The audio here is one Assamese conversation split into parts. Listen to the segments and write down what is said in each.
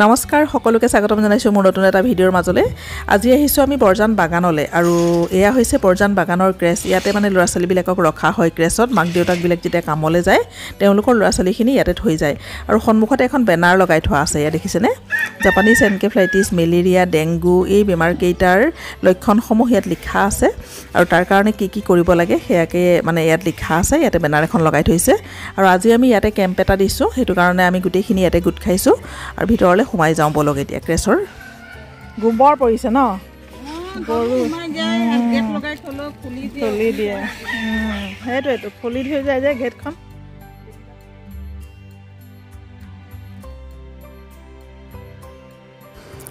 নমস্কাৰ সকলোকে স্বাগতম জনাইছো মোৰ নতুন এটা ভিডিঅ'ৰ মাজলৈ। আজি আহিছো আমি বৰজান বাগানলৈ আৰু এয়া হৈছে বৰজান বাগানৰ ক্ৰেছ। ইয়াতে মানে ল'ৰা ছোৱালীবিলাকক ৰখা হয় ক্ৰেছত। মাক দেউতাকবিলাক যেতিয়া কামলৈ যায় তেওঁলোকৰ ল'ৰা ছোৱালীখিনি ইয়াতে থৈ যায় আৰু সন্মুখতে এখন বেনাৰ লগাই থোৱা আছে। ইয়াত দেখিছেনে জাপানীজ এনকেফ্লাইটিছ, মেলেৰিয়া, ডেংগু এই বেমাৰকেইটাৰ লক্ষণসমূহ ইয়াত লিখা আছে আৰু তাৰ কাৰণে কি কি কৰিব লাগে সেয়াকে মানে ইয়াত লিখা আছে। ইয়াতে বেনাৰ এখন লগাই থৈছে আৰু আজি আমি ইয়াতে কেম্প এটা দিছোঁ, সেইটো কাৰণে আমি গোটেইখিনি ইয়াতে গোট খাইছোঁ আৰু ভিতৰলৈ সোমাই যাওঁ বলক। এতিয়া ক্ৰেছৰ গোবৰ পৰিছে ন, গৰু খুলি দিয়ে, সেইটোৱেতো খুলি থৈ যায় যে গেটখন।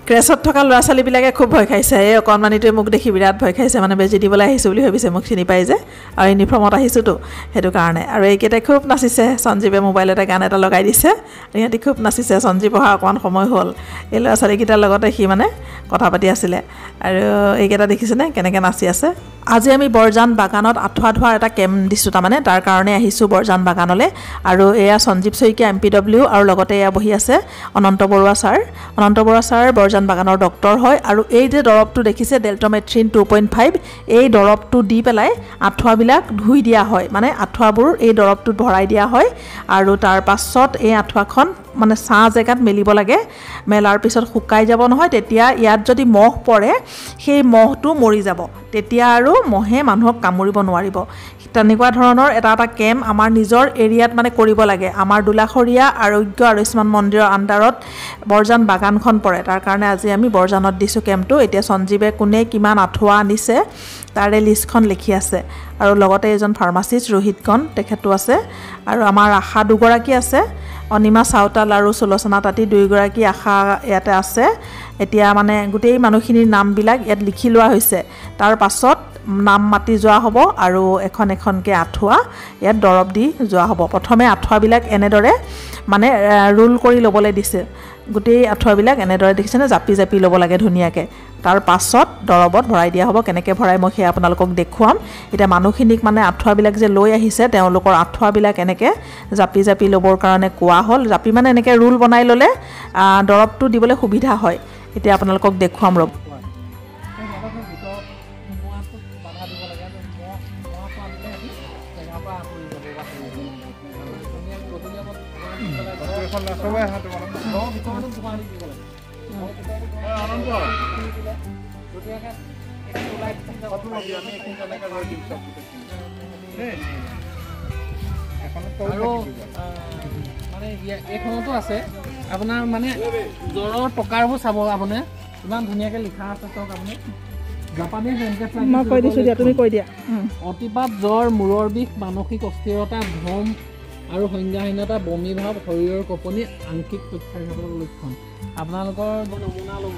ক্ৰেছত থকা ল'ৰা ছোৱালীবিলাকে খুব ভয় খাইছে। এই অকণমানিটোৱে মোক দেখি বিৰাট ভয় খাইছে, মানে বেজি দিবলৈ আহিছোঁ বুলি ভাবিছে, মোক চিনি পাই যে আৰু ইউনিফৰ্মত আহিছোঁতো সেইটো কাৰণে। আৰু এইকেইটাই খুব নাচিছে। সঞ্জীৱে মোবাইলতে গান এটা লগাই দিছে, সিহঁতি খুব নাচিছে। সঞ্জীৱ অহা অকণমান সময় হ'ল, এই ল'ৰা ছোৱালীকেইটাৰ লগতে সি মানে কথা পাতি আছিলে আৰু এইকেইটা দেখিছেনে কেনেকৈ নাচি আছে। আজি আমি বৰজান বাগানত আঁঠুৱা ধোৱাৰ এটা কেম্প দিছোঁ, তাৰমানে তাৰ কাৰণে আহিছোঁ বৰজান বাগানলৈ। আৰু এয়া সঞ্জীৱ শইকীয়া MPW আৰু লগতে এয়া বহি আছে অনন্ত বৰুৱা ছাৰ। অনন্ত বৰুৱা ছাৰ বৰজান বাগানৰ ডক্টৰ হয় আৰু এই যে দৰৱটো দেখিছে ডেল্টমেথ্ৰিন 2.5, এই দৰৱটো দি পেলাই আঁঠুৱাবিলাক ধুই দিয়া হয়, মানে আঁঠুৱাবোৰ এই দৰৱটোত ভৰাই দিয়া হয় আৰু তাৰ পাছত এই আঁঠুৱাখন মানে ছাঁ জেগাত মেলিব লাগে। মেলাৰ পিছত শুকাই যাব নহয়, তেতিয়া ইয়াত যদি মহ পৰে সেই মহটো মৰি যাব, তেতিয়া আৰু মহে মানুহক কামুৰিব নোৱাৰিব। তেনেকুৱা ধৰণৰ এটা কেম্প আমাৰ নিজৰ এৰিয়াত মানে কৰিব লাগে। আমাৰ দোলাখৰীয়া আৰোগ্য আয়ুষ্মান মন্দিৰৰ আণ্ডাৰত বৰজান বাগানখন পৰে, তাৰ কাৰণে আজি আমি বৰজানত দিছোঁ কেম্পটো। এতিয়া সঞ্জীৱে কোনে কিমান আঁঠুৱা আনিছে তাৰে লিষ্টখন লিখি আছে আৰু লগতে এজন ফাৰ্মাচিষ্ট ৰোহিতগণ তেখেতো আছে আৰু আমাৰ আশা দুগৰাকী আছে, অনিমা চাউতাল আৰু সুলোচনা তাঁতী দুয়োগৰাকী আশা ইয়াতে আছে। এতিয়া মানে গোটেই মানুহখিনিৰ নামবিলাক ইয়াত লিখি লোৱা হৈছে, তাৰ পাছত নাম মাতি যোৱা হ'ব আৰু এখন এখনকৈ আঁঠুৱা ইয়াত দৰৱ দি যোৱা হ'ব। প্ৰথমে আঁঠুৱাবিলাক এনেদৰে মানে ৰোল কৰি ল'বলৈ দিছে, গোটেই আঁঠুৱাবিলাক এনেদৰে দেখিছেনে জাপি জাপি ল'ব লাগে ধুনীয়াকৈ। তাৰ পাছত দৰৱত ভৰাই দিয়া হ'ব। কেনেকৈ ভৰাই মই সেয়া আপোনালোকক দেখুৱাম। এতিয়া মানুহখিনিক মানে আঁঠুৱাবিলাক যে লৈ আহিছে তেওঁলোকৰ আঁঠুৱাবিলাক এনেকৈ জাপি জাপি ল'বৰ কাৰণে কোৱা হ'ল। জাপি মানে এনেকৈ ৰোল বনাই ল'লে দৰৱটো দিবলৈ সুবিধা হয়। এতিয়া আপোনালোকক দেখুৱাম ৰ'ব। আৰু মানে এইখনতো আছে আপোনাৰ মানে জ্বৰৰ প্ৰকাৰবোৰ চাব আপুনি, ইমান ধুনীয়াকৈ লিখা আছে চাওক আপুনি। জাপানীজ এনকেফ্লাইটিছ মই কৈ দিছোঁ দিয়া, তুমি কৈ দিয়া। অতিপাত জ্বৰ, মূৰৰ বিষ, মানসিক অস্থিৰতা, ভ্ৰম আৰু সংজ্ঞাহীনতা, বমি ভাৱ, শৰীৰৰ কঁপনি আংশিক পক্ষাঘাতৰ লক্ষণ। আপোনালোকৰ নমুনা ল'ব,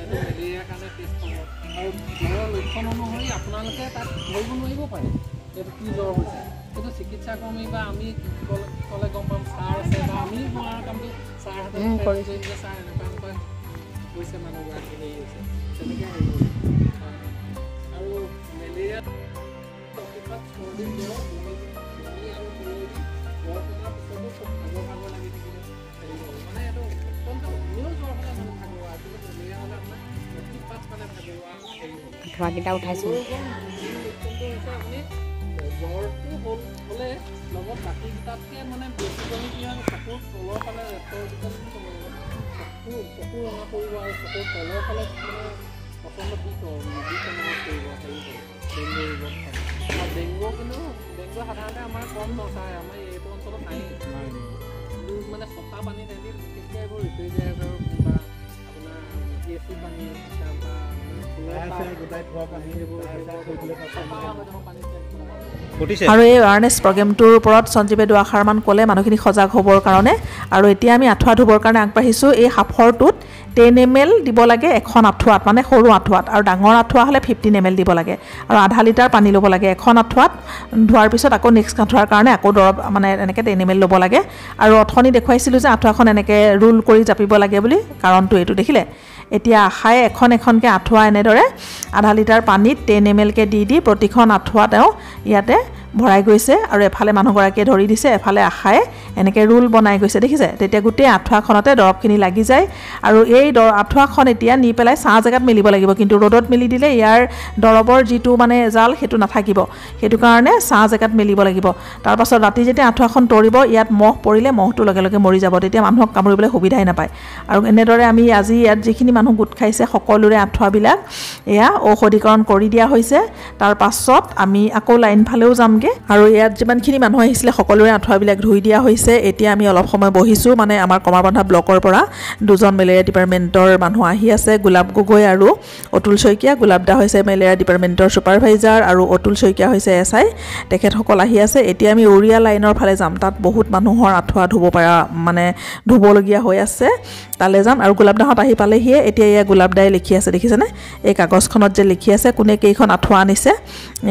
এইটো মেলেৰিয়াৰ কাৰণে টেষ্ট হ'ব আৰু জ্বৰৰ লক্ষণ অনুসৰি আপোনালোকে তাত ধৰিব নোৱাৰিব পাৰে এইটো কি জ্বৰ হৈছে। কিন্তু চিকিৎসাকৰ্মী বা আমি ক'লে গম পাম ছাৰ আছে বা আমি আমাৰ কামটো ছাৰহঁতে কৰিছোঁ যে ছাৰ এনেকুৱা এনেকুৱা হৈছে, মানুহগৰাকী হেৰি হৈছে, তেনেকৈ হেৰি হৈছে। আৰু মেলেৰিয়াত অতিপাত চৰ্দি, জ্বৰ, বমি আৰু মূৰৰ বিষ, জ্বৰ কমাৰ পিছতো খুব ভাগৰ লাগি থাকিলে হেৰি হ'ব, মানে এইটো অত্যন্ত মূৰৰ জ্বৰ হ'লে মানুহ ভাগৰুৱা, কিন্তু মেলেৰিয়া হ'লে আপোনাৰ অতিপাত মানে ভাগৰুৱা হেৰি হ'ব। ধোৱাকেইটা উঠাইছোঁ। আপুনি জ্বৰটো হ'লে লগত বাকীকেইটাতকৈ মানে বেছি জমি কি হয়, চকুৰ তলৰ ফালে ৰেষ্টৰ চকু ৰঙা পৰিব আৰু চকুৰ তলৰ ফালে মানে প্ৰচণ্ড বিষ অনুভৱ কৰিব, হেৰি ডেংগু ৰোগত হয়। আৰু ডেংগু কিন্তু ডেংগু সাধাৰণতে আমাৰ কম নচায়, আমাৰ এইটো অঞ্চলত নাই মানে চফা পানী তেহেঁতি বিশেষকৈ এইবোৰ ৰেফ্ৰিজাৰেটৰ বা আপোনাৰ AC পানী বা আৰু এই এৱাৰনেছ প্ৰগ্ৰেমটোৰ ওপৰত সঞ্জীৱে দুআষাৰমান ক'লে মানুহখিনি সজাগ হ'বৰ কাৰণে। আৰু এতিয়া আমি আঁঠুৱা ধুবৰ কাৰণে আগবাঢ়িছোঁ। এই সাফৰটোত 10 ml দিব লাগে এখন আঁঠুৱাত, মানে সৰু আঁঠুৱাত, আৰু ডাঙৰ আঁঠুৱা হ'লে 15 ml দিব লাগে আৰু আধা লিটাৰ পানী ল'ব লাগে এখন আঁঠুৱাত। ধোৱাৰ পিছত আকৌ নেক্সট আঁঠুৱাৰ কাৰণে আকৌ দৰৱ মানে এনেকৈ 10 ml ল'ব লাগে। আৰু অথনি দেখুৱাইছিলোঁ যে আঁঠুৱাখন এনেকৈ ৰোল কৰি জাপিব লাগে বুলি, কাৰণটো এইটো দেখিলে। এতিয়া আশাই এখন এখনকৈ আঁঠুৱা এনেদৰে আধা লিটাৰ পানীত 10 ml কৈ দি প্ৰতিখন আঁঠুৱা তেওঁ ইয়াতে ভৰাই গৈছে আৰু এফালে মানুহগৰাকীয়ে ধৰি দিছে এফালে আশায়ে এনেকৈ ৰোল বনাই গৈছে দেখিছে তেতিয়া গোটেই আঁঠুৱাখনতে দৰৱখিনি লাগি যায় আৰু এই আঁঠুৱাখন এতিয়া নি পেলাই ছাঁ জেগাত মেলিব লাগিব কিন্তু ৰ'দত মেলি দিলে ইয়াৰ দৰৱৰ যিটো মানে জাল সেইটো নাথাকিব সেইটো কাৰণে ছাঁ জেগাত মেলিব লাগিব তাৰপাছত ৰাতি যেতিয়া আঁঠুৱাখন তৰিব ইয়াত মহ পৰিলে মহটো লগে লগে মৰি যাব তেতিয়া মানুহক কামুৰিবলৈ সুবিধাই নাপায় আৰু এনেদৰে আমি আজি ইয়াত যিখিনি মানুহ গোট খাইছে সকলোৰে আঁঠুৱাবিলাক এয়া ঔষধীকৰণ কৰি দিয়া হৈছে তাৰ পাছত আমি আকৌ লাইন ফালেও যামগে আৰু ইয়াত যিমানখিনি মানুহ আহিছিলে সকলোৰে আঁঠুৱাবিলাক ধুই দিয়া হৈছে এতিয়া আমি অলপ সময় বহিছোঁ মানে আমাৰ কমাৰবন্ধা ব্লকৰ পৰা দুজন মেলেৰিয়া ডিপাৰ্টমেণ্টৰ মানুহ আহি আছে গোলাপ গগৈ আৰু অতুল শইকীয়া গোলাপ দা হৈছে মেলেৰিয়া ডিপাৰ্টমেণ্টৰ ছুপাৰভাইজাৰ আৰু অতুল শইকীয়া হৈছে SI তেখেতসকল আহি আছে এতিয়া আমি উৰিয়া লাইনৰ ফালে যাম তাত বহুত মানুহৰ আঁঠুৱা ধুবলগীয়া হৈ আছে তালে যাম আৰু গোলাপ দাহঁত আহি পালেহিয়ে এতিয়া এয়া গোলাপ দাই লিখি আছে দেখিছেনে এই কাগজখনত যে লিখি আছে কোনে কেইখন আঁঠুৱা আনিছে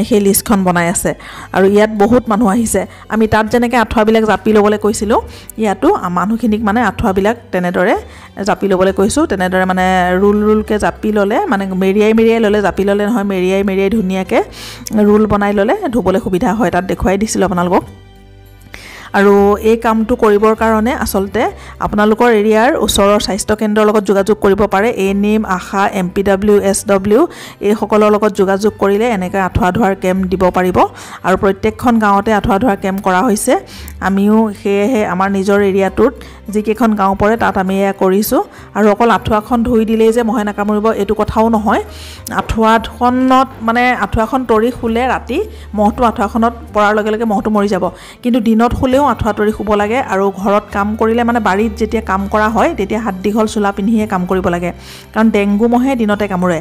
সেই লিষ্টখন বনাই আছে আৰু ইয়াত বহুত মানুহ আহিছে আমি তাত যেনেকৈ আঁঠুৱাবিলাক জাপি ল'বলৈ কৈছিলোঁ ইয়াতো মানুহখিনিক মানে আঁঠুৱাবিলাক তেনেদৰে জাপি ল'বলৈ কৈছোঁ তেনেদৰে মানে ৰোলকৈ জাপি ল'লে মানে মেৰিয়াই ল'লে জাপি ল'লে নহয় মেৰিয়াই ধুনীয়াকৈ ৰোল বনাই ল'লে ধুবলৈ সুবিধা হয় তাত দেখুৱাই দিছিলোঁ আপোনালোকক আৰু এই কামটো কৰিবৰ কাৰণে আচলতে আপোনালোকৰ এৰিয়াৰ ওচৰৰ স্বাস্থ্য কেন্দ্ৰৰ লগত যোগাযোগ কৰিব পাৰে ANM আশা MPW SW এই সকলৰ লগত যোগাযোগ কৰিলে এনেকৈ আঁঠুৱা ধোৱাৰ কেম্প দিব পাৰিব আৰু প্ৰত্যেকখন গাঁৱতে আঁঠুৱা ধোৱাৰ কেম্প কৰা হৈছে আমিও সেয়েহে আমাৰ নিজৰ এৰিয়াটোত যিকেইখন গাঁও পৰে তাত আমি এয়া কৰিছোঁ আৰু অকল আঁঠুৱাখন ধুই দিলেই যে মহে নাকামুৰিব এইটো কথাও নহয় আঁঠুৱাখনত মানে আঁঠুৱাখন তৰি শুলে ৰাতি মহটো আঁঠুৱাখনত পৰাৰ লগে লগে মহটো মৰি যাব কিন্তু দিনত শুলেও আঁঠুৱা তৰি শুব লাগে আৰু ঘৰত কাম কৰিলে মানে বাৰীত যেতিয়া কাম কৰা হয় তেতিয়া হাত দীঘল চোলা পিন্ধিয়ে কাম কৰিব লাগে কাৰণ ডেংগু মহে দিনতে কামুৰে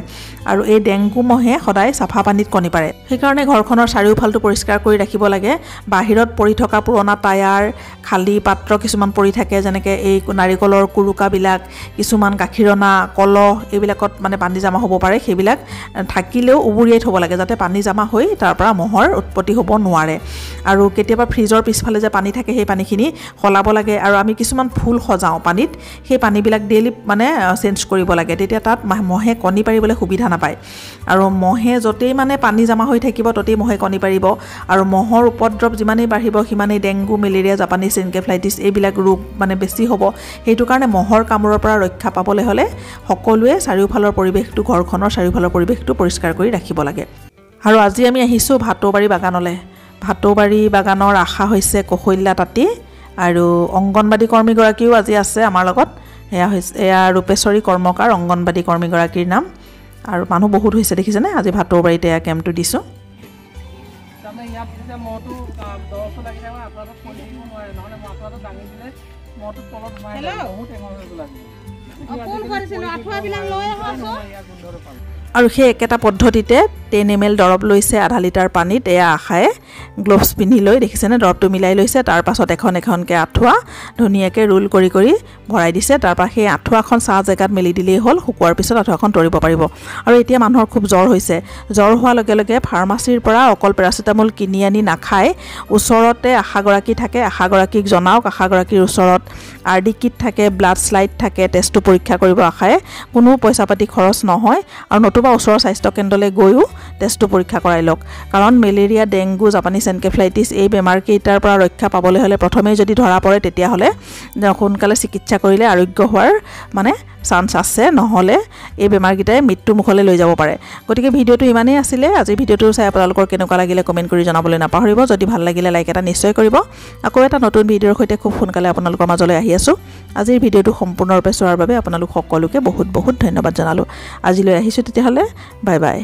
আৰু এই ডেংগু মহে সদায় চাফা পানীত কণী পাৰে সেইকাৰণে ঘৰখনৰ চাৰিওফালটো পৰিষ্কাৰ কৰি ৰাখিব লাগে বাহিৰত পৰি থকা পুৰণা টায়াৰ খালী পাত্ৰ কিছুমান পৰি থাকে যেনেকৈ এই নাৰিকলৰ কুৰুকাবিলাক কিছুমান গাখীৰনা কলহ এইবিলাকত মানে পানী জমা হ'ব পাৰে সেইবিলাক থাকিলেও উবুৰিয়াই থ'ব লাগে যাতে পানী জমা হৈ তাৰ পৰা মহৰ উৎপত্তি হ'ব নোৱাৰে আৰু কেতিয়াবা ফ্ৰিজৰ পিছফালে যে পানী থাকে সেই পানীখিনি সলাব লাগে আৰু আমি কিছুমান ফুল সজাওঁ পানীত সেই পানীবিলাক ডেইলি মানে চেঞ্জ কৰিব লাগে তেতিয়া তাত মহে কণী পাৰিবলৈ সুবিধা নাপায় আৰু মহে য'তেই মানে পানী জমা হৈ থাকিব ততেই মহে কণী পাৰিব আৰু মহৰ উপদ্ৰৱ যিমানেই বাঢ়িব সিমানেই ডেংগু মেলেৰিয়া জাপানীজ এনকেফেলাইটিছ এইবিলাক ৰোগ মানে বেছি হ'ব সেইটো কাৰণে মহৰ কামোৰৰ পৰা ৰক্ষা পাবলৈ হ'লে সকলোৱে চাৰিওফালৰ পৰিৱেশটো ঘৰখনৰ চাৰিওফালৰ পৰিৱেশটো পৰিষ্কাৰ কৰি ৰাখিব লাগে আৰু আজি আমি আহিছোঁ ভাটৌবাৰী বাগানলৈ ভাটৌবাৰী বাগানৰ আশা হৈছে কৌশল্যা তাঁতী আৰু অংগনবাদী কৰ্মীগৰাকীও আজি আছে আমাৰ লগত এয়া ৰূপেশ্বৰী কৰ্মকাৰ অংগনবাদী কৰ্মীগৰাকীৰ নাম আৰু মানুহ বহুত হৈছে দেখিছেনে আজি ভাটৌবাৰীতে এয়া কেম্পটো দিছোঁ আৰু সেই একেটা পদ্ধতিতে 10 ml দৰৱ লৈছে আধা লিটাৰ পানীত এয়া আশায়ে গ্লোভছ পিন্ধি লৈ দেখিছেনে দৰৱটো মিলাই লৈছে তাৰ পাছত এখনকৈ আঁঠুৱা ধুনীয়াকৈ ৰোল কৰি ভৰাই দিছে তাৰ পৰা সেই আঁঠুৱাখন ছাঁ জেগাত মেলি দিলেই হ'ল শুকুৱাৰ পিছত আঁঠুৱাখন তৰিব পাৰিব আৰু এতিয়া মানুহৰ খুব জ্বৰ হৈছে জ্বৰ হোৱাৰ লগে লগে ফাৰ্মাচীৰ পৰা অকল পেৰাচিটামল কিনি আনি নাখায় ওচৰতে আশাগৰাকী থাকে আশাগৰাকীক জনাওক আশাগৰাকীৰ ওচৰত RD কিট থাকে ব্লাড স্লাইড থাকে টেষ্টটো পৰীক্ষা কৰিব আশায়ে কোনো পইচা পাতি খৰচ নহয় আৰু নতুবা ওচৰৰ স্বাস্থ্য কেন্দ্ৰলৈ গৈও টেষ্টটো পৰীক্ষা কৰাই লওক কাৰণ মেলেৰিয়া ডেংগু জাপানীজ এনকেফেলাইটিছ এই বেমাৰকেইটাৰ পৰা ৰক্ষা পাবলৈ হ'লে প্ৰথমেই যদি ধৰা পৰে তেতিয়াহ'লে সোনকালে চিকিৎসা কৰিলে আৰোগ্য হোৱাৰ মানে চান্স আছে নহ'লে এই বেমাৰকেইটাই মৃত্যু মুখলৈ লৈ যাব পাৰে গতিকে ভিডিঅ'টো ইমানেই আছিলে আজি ভিডিঅ'টো চাই আপোনালোকৰ কেনেকুৱা লাগিলে কমেণ্ট কৰি জনাবলৈ নাপাহৰিব যদি ভাল লাগিলে লাইক এটা নিশ্চয় কৰিব আকৌ এটা নতুন ভিডিঅ'ৰ সৈতে খুব সোনকালে আপোনালোকৰ মাজলৈ আহি আছোঁ আজিৰ ভিডিঅ'টো সম্পূৰ্ণৰূপে চোৱাৰ বাবে আপোনালোক সকলোকে বহুত বহুত ধন্যবাদ জনালোঁ আজিলৈ আহিছোঁ তেতিয়াহ'লে বাই বাই